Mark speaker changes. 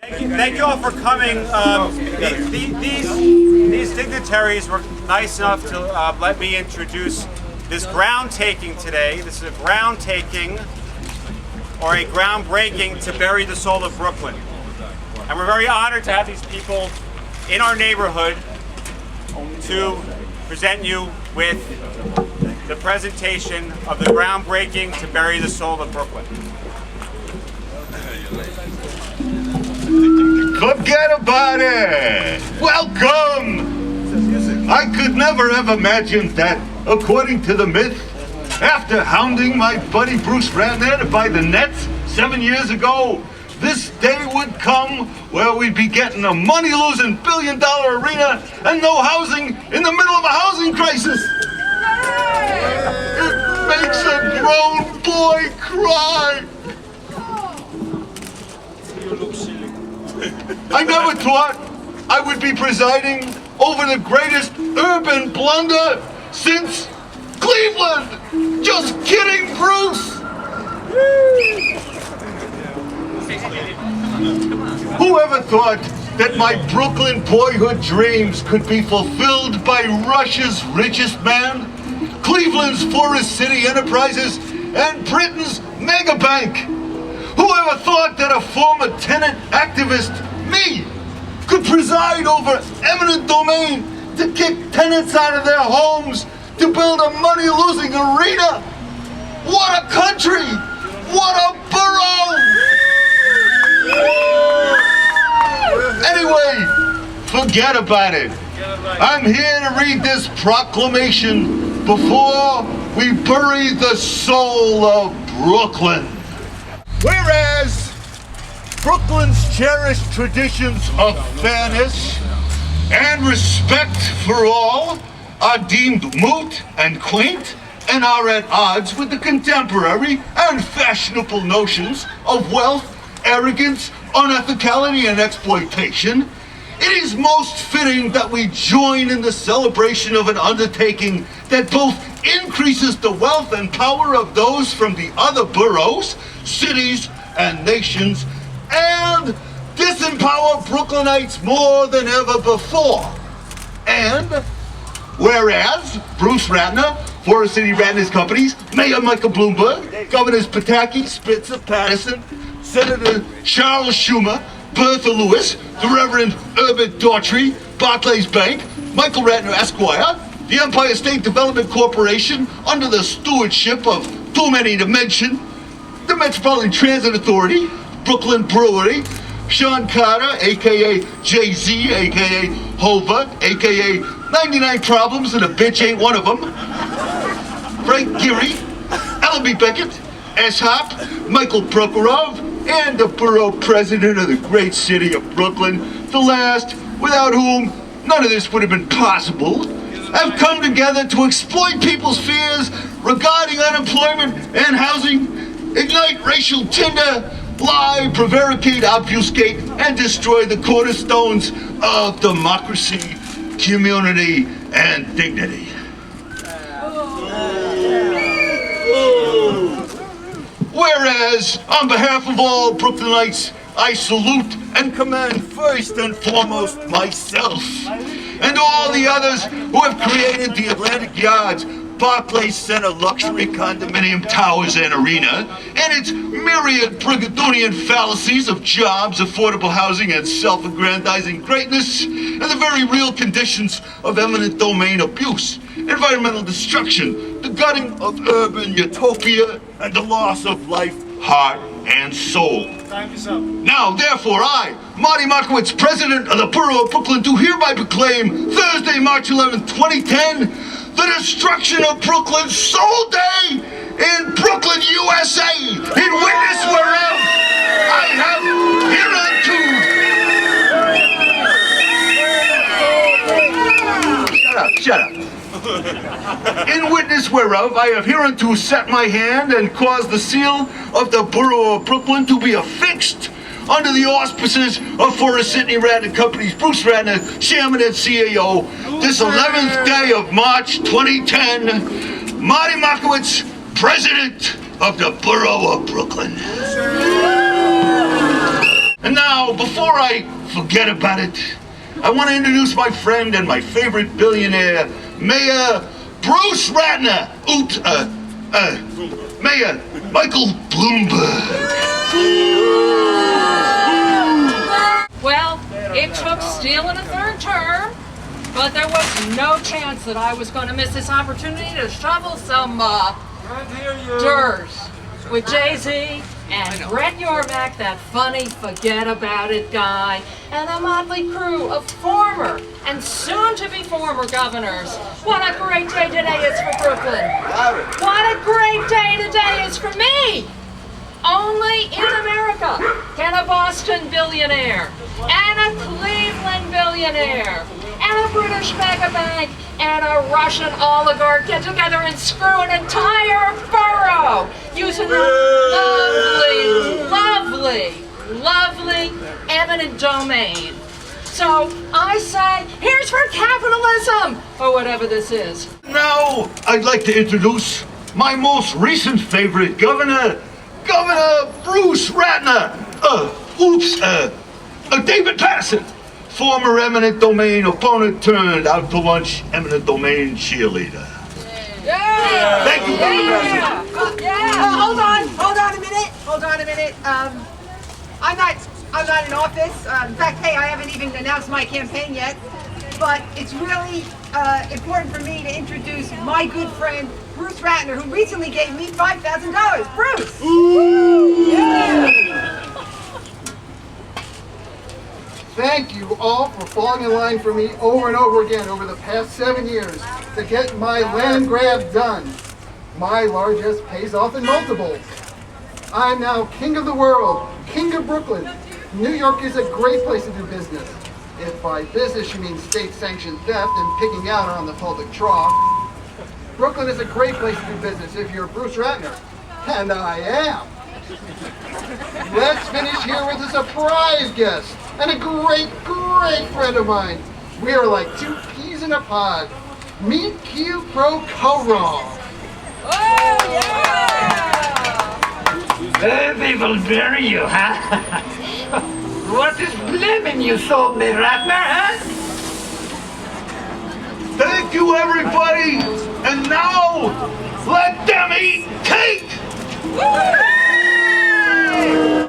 Speaker 1: Thank you all for coming. These dignitaries were nice enough to let me introduce this groundtaking today. This is a groundtaking, or a groundbreaking, to bury the soul of Brooklyn. And we're very honored to have these people in our neighborhood to present you with the presentation of the groundbreaking to bury the soul of Brooklyn.
Speaker 2: Forget about it! Welcome! I could never have imagined that, according to the myth, after hounding my buddy Bruce Ratner to buy the Nets 7 years ago, this day would come where we'd be getting a money-losing billion-dollar arena and no housing in the middle of a housing crisis. It makes a grown boy cry. I never thought I would be presiding over the greatest urban blunder since Cleveland. Just kidding, Bruce. Whoever thought that my Brooklyn boyhood dreams could be fulfilled by Russia's richest man, Cleveland's Forest City Enterprises, and Britain's mega bank? Whoever thought that a former tenant activist, me, could preside over eminent domain to kick tenants out of their homes to build a money-losing arena? What a country! What a borough! Anyway, forget about it. I'm here to read this proclamation before we bury the soul of Brooklyn. Whereas Brooklyn's cherished traditions of fairness and respect for all are deemed moot and quaint and are at odds with the contemporary and fashionable notions of wealth, arrogance, unethicality, and exploitation, it is most fitting that we join in the celebration of an undertaking that both increases the wealth and power of those from the other boroughs, cities, and nations, and disempower Brooklynites more than ever before. And whereas Bruce Ratner, Forest City Ratner's Companies, Mayor Michael Bloomberg, Governors Pataki, Spitzer, Patterson, Senator Charles Schumer, Bertha Lewis, the Reverend Herbert Daughtry, Barclays Bank, Michael Ratner Esquire, the Empire State Development Corporation, under the stewardship of too many to mention, the Metropolitan Transit Authority, Brooklyn Brewery, Sean Carter, aka Jay-Z, aka Hova, aka 99 Problems and a bitch ain't one of them, Frank Geary, Ellaby Beckett, S. Hop, Michael Prokhorov, and the borough president of the great city of Brooklyn, the last without whom none of this would have been possible, have come together to exploit people's fears regarding unemployment and housing, ignite racial tinder, lie, prevaricate, obfuscate, and destroy the cornerstones of democracy, community, and dignity. Whereas, on behalf of all Brooklynites, I salute and commend first and foremost myself and all the others who have created the Atlantic Yards, Barclays Center luxury condominium towers and arena, and its myriad brigadonian fallacies of jobs, affordable housing, and self-aggrandizing greatness, and the very real conditions of eminent domain abuse, environmental destruction, the gutting of urban utopia, and the loss of life, heart, and soul.
Speaker 1: Time is up.
Speaker 2: Now, therefore, I, Marty Markowitz, President of the Borough of Brooklyn, do hereby proclaim Thursday, March 11, 2010, the destruction of Brooklyn's Soul Day in Brooklyn, USA, in witness whereof I have hereunto... Shut up. In witness whereof I have hereunto set my hand and caused the seal of the Borough of Brooklyn to be affixed under the auspices of Forest City Ratner Companies, Bruce Ratner, Chairman and CAO, this 11th day of March 2010, Marty Markowitz, President of the Borough of Brooklyn. And now, before I forget about it, I want to introduce my friend and my favorite billionaire, Mayor Bruce Ratner. Mayor Michael Bloomberg.
Speaker 3: Well, it took stealing a third term, but there was no chance that I was going to miss this opportunity to shovel some dirt with Jay-Z and Brett Yormack, that funny forget-about-it guy, and a motley crew of former and soon-to-be former governors. What a great day today is for Brooklyn. What a great day today is for me. Only in America can a Boston billionaire and a Cleveland billionaire and a British mega bank and a Russian oligarch get together and screw an entire borough using a lovely eminent domain. So I say, here's for capitalism, or whatever this is.
Speaker 2: Now, I'd like to introduce my most recent favorite governor, Governor Bruce Ratner. David Patterson, former eminent domain opponent turned out to lunch eminent domain cheerleader.
Speaker 3: Yeah.
Speaker 2: Thank you, Governor Patterson.
Speaker 4: Hold on a minute. I'm not in office. In fact, hey, I haven't even announced my campaign yet. But it's really important for me to introduce my good friend, Bruce Ratner, who recently gave me $5,000. Bruce!
Speaker 5: Yeah. Thank you all for falling in line for me over and over again over the past 7 years to get my land grab done. My largesse pays off in multiples. I'm now king of the world, king of Brooklyn. New York is a great place to do business. If by business you mean state-sanctioned theft and picking out on the public trough. Brooklyn is a great place to do business if you're Bruce Ratner. And I am. Let's finish here with a surprise guest and a great friend of mine. We are like two peas in a pod. Meet Q Pro Corral.
Speaker 3: Oh, yeah!
Speaker 6: They will bury you, huh? What is blaming you so, me Ratner, huh?
Speaker 2: Thank you, everybody. And now, let them eat cake.
Speaker 3: Woo!